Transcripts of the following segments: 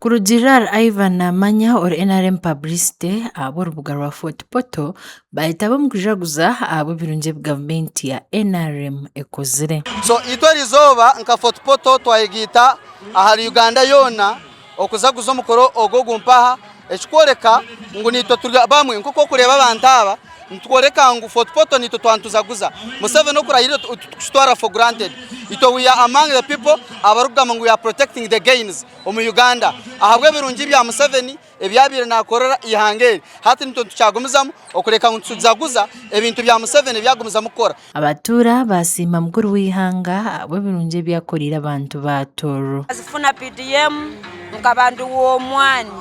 Kurugirar Ivan Namanya or NRM Publicité abo rubuga rwa Fotopoto bahita bamukujaguza abo birunje gavumenti ya NRM ekozire. So ito rizoba nka Fotopoto twayigita ahari Uganda yona okuzaguza omukoro ogogumpaha ekikworeka ngo nito turi bamwe nkuko kureba abantaba ntworeka ngo Fotopoto nito twantuzaguza Museveni no kurahira tutwara for granted. Ito we are among the people abarugama ngo we are protecting the gains mu Uganda ahabwe birungi bya Museveni ebyabire nakorera ihangeri hati nito tucagumizamo okureka ngo tuzaguza ebintu bya Museveni byagumiza mukora. Abatura basima mukuru wihanga abo birungi byakorira abantu batoro azifuna PDM ngabantu wo mwani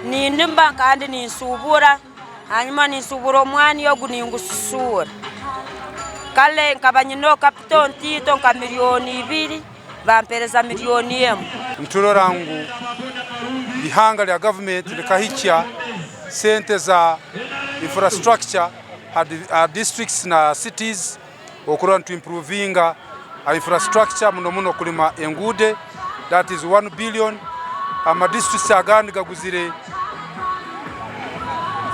nindimba kandi nisubura hanyuma nisubura omwani yo guningususura kale nkabanyino capital ntito nka milioni 2 bampereza milioni 1 nturo rangu ihanga lya government likahicha sente za infrastructure districts na cities okura to improvinga infrastructure muno kulima engude that is 1 billion ama districts agandi gaguzire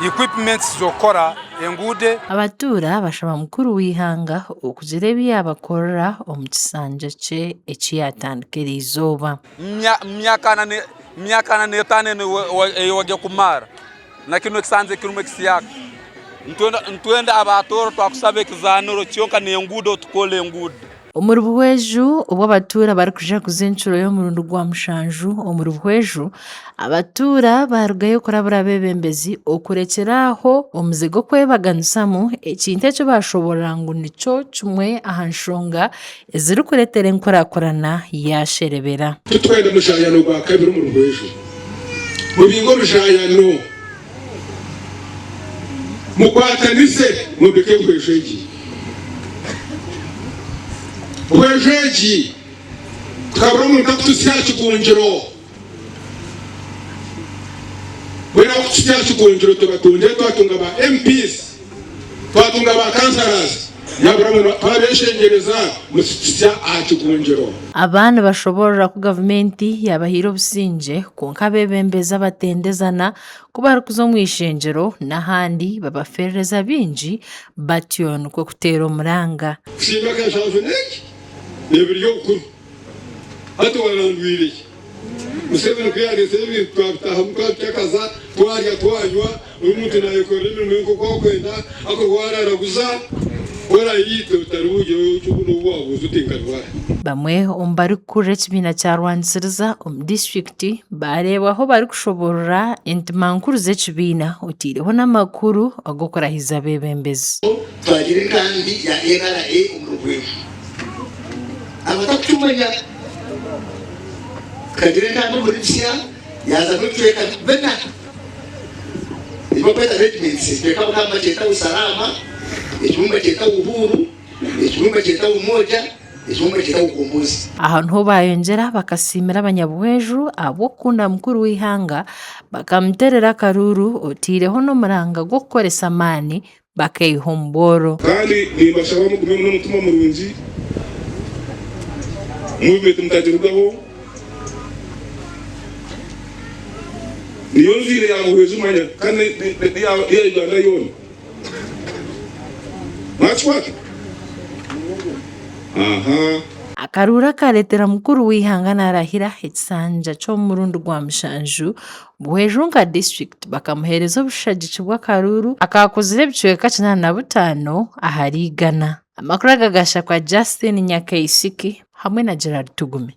equipments zokora engude. Abatura bashaba mukuru wihanga okuzire byabakorera omukisanja cye ekiyatandikira izoba myaka na tane wage kumara na kino kisanze kirume kisiyaka ntwenda abatoro twakusabe kizanuro cyonka ne engudo tukole engudo. Omurubuhweju ubwo abatura bari kuja kuzinchuro yo murundu gwa mushanju omurubuhweju abatura barugayo kurabura bebembezi okurekeraho omuzigo kwebaganisamu ekintu ekyo bashobora ngo nico kimwe ahanshonga eziri kuretere nkorakorana yasherebera. Tutwenda mushayano gwa kabiri omurubuhweju mubingo mushayano mukwatanise mubike bwesheji Wejeji tukabura umuntu akutusya kigungiro wera akutusya kigungiro tubatunde twatunga ba MPs twatunga ba councillors yabura umuntu abeshengereza musitsya akigungiro. Abana bashobora ku gavumenti yabahiro businje konka bebembeza batendezana kuba kuzo mwishengero nahandi babafereza binji batyon ko kutero muranga Shimaka shaveneki Nebiryo kuru hatu warangwiriye Museveni kuyarese ibintu twabitaha mukabyakaza twarya twanywa umuntu nayekorera imirimo ko kwenda ako wararaguza warayite utarubuje cy'ubuno wabuze utinkanwa. Bamwe ombari kure kibina cya Rwanziriza district bareba aho bari kushobora intimankuru z'ekibina utireho n'amakuru agokora hiza bebembezi twagire kandi ya NRA umurugwego abatakumenya kadire kandi muri yaza kwiteka bena ibopeta regiments teka kama cheta usalama ichumba cheta uhuru ichumba cheta umoja ichumba cheta ukombozi. Ahantu ho bayongera bakasimira abanyabuhweju abo kunda mukuru wihanga bakamterera karuru otireho no muranga go koresa mani bakeyihomboro kandi nibashaba mu kumenya n'umutima murunzi movement mutagirugaho niyo nzire ya muhwezu manya kandi ya Uganda yona machwaka akarura karetera mukuru wihanga narahira ekisanja cyo murundu gwa mushanju buhweju nka district bakamuhereza obushagici bw'akaruru akakozire bicweka 85 aharigana. Amakuru agagasha kwa Justin Nyakaisiki hamwe na Gerard Tugume.